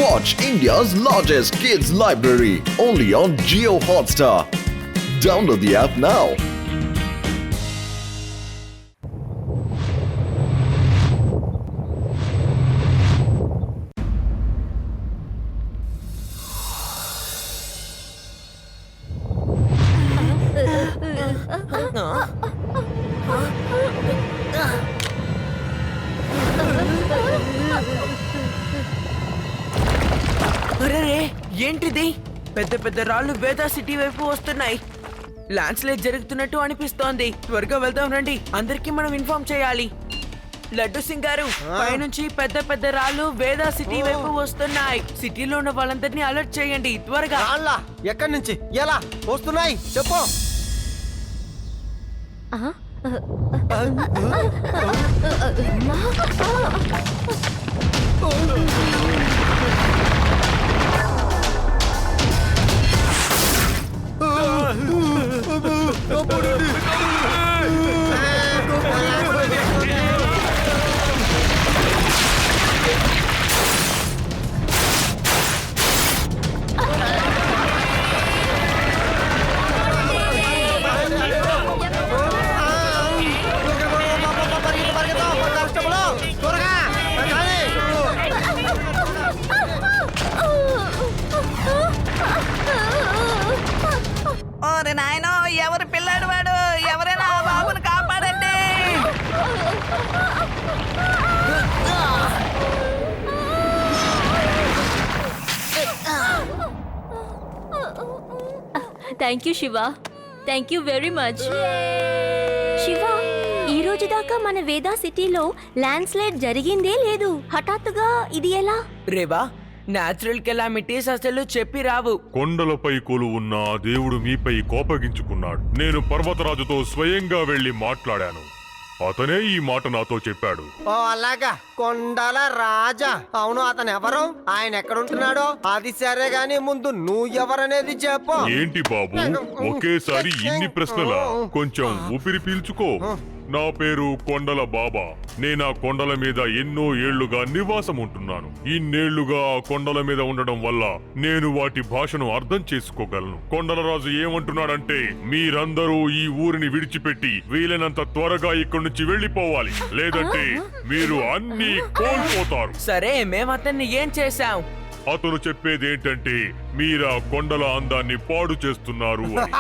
Watch India's largest kids library only on Jio Hotstar. Download the app now. అరే ఏంటిది? పెద్ద పెద్ద రాళ్ళు వేదా సిటీ వైపు వస్తున్నాయి. ల్యాండ్ స్లైడ్ జరుగుతున్నట్టు అనిపిస్తోంది. త్వరగా వెళ్దాం రండి, అందరికీ మనం ఇన్ఫార్మ్ చేయాలి. లడ్డు సింగ్ గారు, పైనుంచి పెద్ద పెద్ద రాళ్ళు వేదా సిటీ వైపు వస్తున్నాయి. సిటీలో ఉన్న వాళ్ళందరినీ అలర్ట్ చేయండి త్వరగా. ఎక్కడి నుంచి ఎలా వస్తున్నాయి చెప్పు. ఓరే నాయనో, ఎవరు పిల్లాడు వాడు? ఎవరైనా ఆ బాబుని కాపాడండి. Thank you Shiva, thank you very much. Shiva, ఈ రోజు దాకా మన వేదా సిటీలో ల్యాండ్ స్లైడ్ జరిగిందే లేదు. హఠాత్తుగా ఇది ఎలా? రేవా, న్యాచురల్ కెలామిటీస్ అసలు చెప్పి రావు. కొండలపై కొలువున్న ఆ దేవుడు మీపై కోపగించుకున్నాడు. నేను పర్వతరాజుతో స్వయంగా వెళ్లి మాట్లాడాను. అతనే ఈ మాట నాతో చెప్పాడు. ఓ అలాగా, కొండల రాజా. అవును, అతను ఎవరు? ఆయన ఎక్కడుంటున్నాడో అది సరే గాని ముందు నువ్వు ఎవరనేది చెప్పు. ఏంటి బాబు ఒకేసారి ఇన్ని ప్రశ్నలా? కొంచెం ఊపిరి పీల్చుకో. నా పేరు కొండల బాబా. నేను ఆ కొండల మీద ఎన్నో ఏళ్లుగా నివాసం ఉంటున్నాను. ఇన్నేళ్లుగా ఆ కొండల మీద ఉండడం వల్ల నేను వాటి భాషను అర్థం చేసుకోగలను. కొండలరాజు ఏమంటున్నాడంటే, మీరందరూ ఈ ఊరిని విడిచిపెట్టి వీలైనంత త్వరగా ఇక్కడి నుంచి వెళ్లిపోవాలి, లేదంటే మీరు అన్ని కోల్పోతారు. సరే, మేము అతన్ని ఏం చేశాం? అతను చెప్పేది ఏంటంటే, మీరా కొండల అందాన్ని పాడు చేస్తున్నారు అని.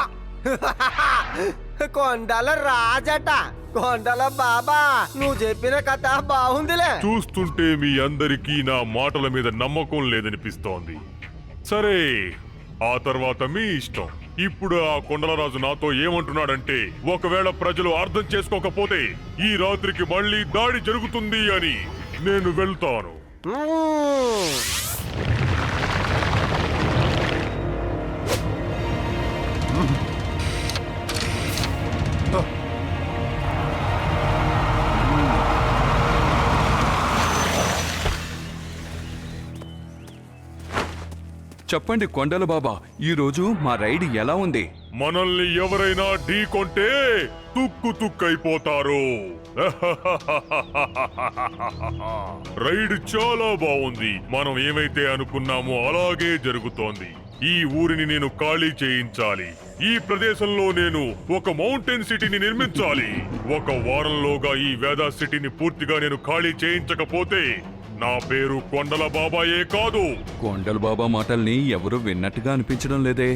కొండల రాజట, కొండల బాబా. నువ్వు చెప్పిన కథ బాగుందిలే. చూస్తుంటే మీ అందరికీ నా మాటల మీద నమ్మకం లేదనిపిస్తోంది. సరే, ఆ తర్వాత మీ ఇష్టం. ఇప్పుడు ఆ కొండలరాజు నాతో ఏమంటున్నాడంటే, ఒకవేళ ప్రజలు అర్థం చేసుకోకపోతే ఈ రాత్రికి మళ్ళీ దాడి జరుగుతుంది అని. నేను వెళ్తాను. చెప్పండి కొండల బాబా, ఈ రోజు మా రైడ్ ఎలా ఉంది? మనల్ని ఎవరైనా ఢీకొంటే తుక్కు తుక్కైపోతారు. రైడ్ చాలా బాగుంది. మనం ఏమైతే అనుకున్నామో అలాగే జరుగుతోంది. ఈ ఊరిని నేను ఖాళీ చేయించాలి. ఈ ప్రదేశంలో నేను ఒక మౌంటైన్ సిటీని నిర్మించాలి. ఒక వారంలోగా ఈ వేదా సిటీని పూర్తిగా నేను ఖాళీ చేయించకపోతే నా పేరు కొండల బాబాయే కాదు. కొండల బాబా మాటల్ని ఎవరు విన్నట్టుగా అనిపించడం లేదే.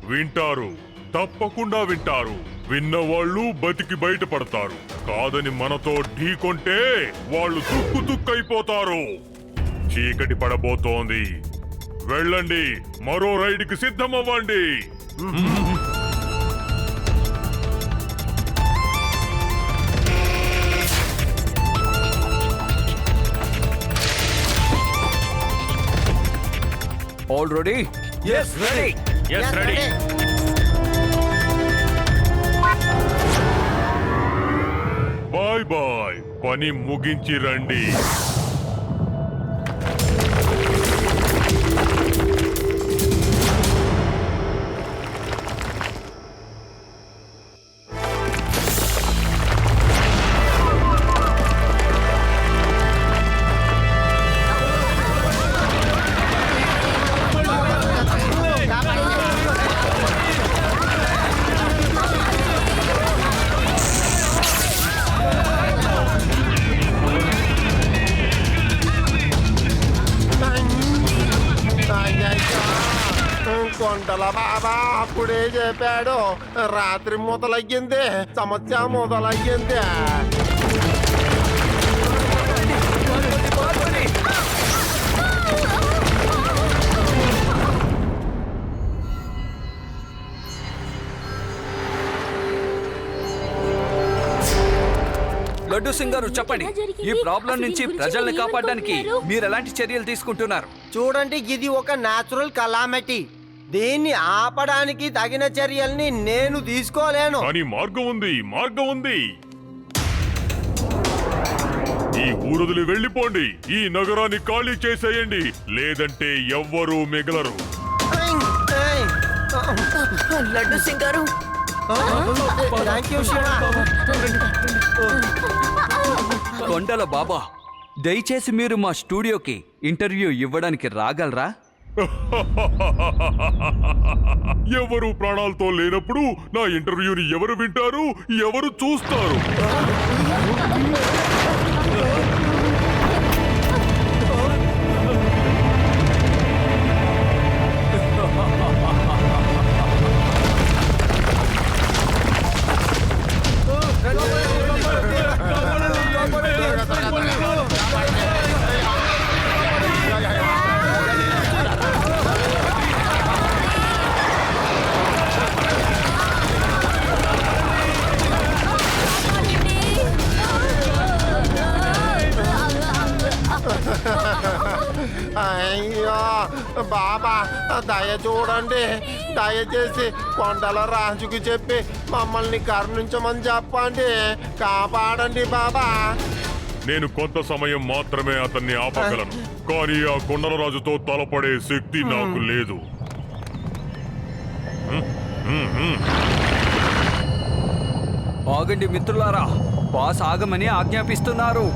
వింటారు, తప్పకుండా వింటారు. విన్నవాళ్ళు బతికి బయటపడతారు. కాదని మనతో ఢీకొంటే వాళ్ళు తుక్కు తుక్కైపోతారు. చీకటి పడబోతోంది. వెళ్ళండి, మరో రైడ్కి సిద్ధమవ్వండి. All ready? Yes, ready. Yes, ready. Bye bye, పని ముగించి రండి. కొండల బాబా అప్పుడే చెప్పాడు, రాత్రి మొదలయ్యింది, సమస్య మొదలయ్యింది. లడ్డు సింగ్ గారు చెప్పండి, ఈ ప్రాబ్లం నుంచి ప్రజల్ని కాపాడడానికి మీరు ఎలాంటి చర్యలు తీసుకుంటున్నారు? చూడండి, ఇది ఒక న్యాచురల్ కలామిటీ. దీన్ని ఆపడానికి తగిన చర్యల్ని నేను తీసుకోలేను. కానీ మార్గం ఉంది, మార్గం ఉంది. ఈ ఊరొదిలి వెళ్ళిపోండి, ఈ నగరాన్ని ఖాళీ చేసేయండి, లేదంటే ఎవ్వరూ మిగలరు. లడ్డు సింగ్ గారు, థ్యాంక్ యూ శివ. కొండల బాబా, దయచేసి మీరు మా స్టూడియోకి ఇంటర్వ్యూ ఇవ్వడానికి రాగలరా? ఎవరు ప్రాణాలతో లేనప్పుడు నా ఇంటర్వ్యూని ఎవరు వింటారు, ఎవరు చూస్తారు? అయ్యో బాబా, దయ చూడండి, దయచేసి కొండల రాజుకి చెప్పి మమ్మల్ని కరుణించమని చెప్పండి, కాపాడండి బాబా. నేను కొంత సమయం మాత్రమే అతన్ని ఆపగలను, కానీ ఆ కొండల రాజుతో తలపడే శక్తి నాకు లేదు. ఆగండి మిత్రులారా, బాస్ ఆగమని ఆజ్ఞాపిస్తున్నారు.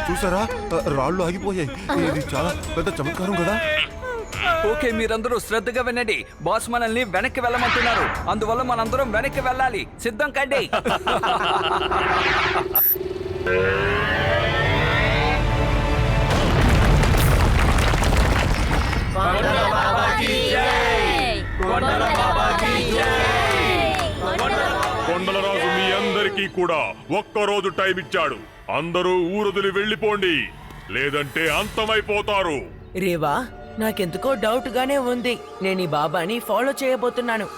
చూసారా, రాళ్ళు ఆగిపోయాయి. ఇది చాలా పెద్ద చమత్కారం కదా. ఓకే, మీరందరూ శ్రద్ధగా వినండి. బాస్ మనల్ని వెనక్కి వెళ్ళమంటున్నారు, అందువల్ల మనందరం వెనక్కి వెళ్ళాలి. సిద్ధం కండి. కొండలరాజు మీ అందరికీ కూడా ఒక్కరోజు టైం ఇచ్చాడు. అందరూ ఊరొదిలి వెళ్ళిపోండి, లేదంటే అంతమైపోతారు. రేవా, నాకెందుకో డౌట్ గానే ఉంది. నేను ఈ బాబాని ఫాలో చేయబోతున్నాను.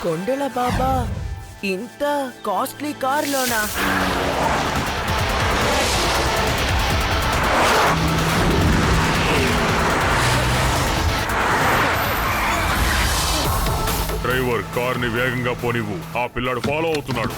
కొండల బాబా ఇంత కాస్ట్లీ కార్లోనా? డ్రైవర్ కార్ని వేగంగా పోనివ్వు, ఆ పిల్లాడు ఫాలో అవుతున్నాడు.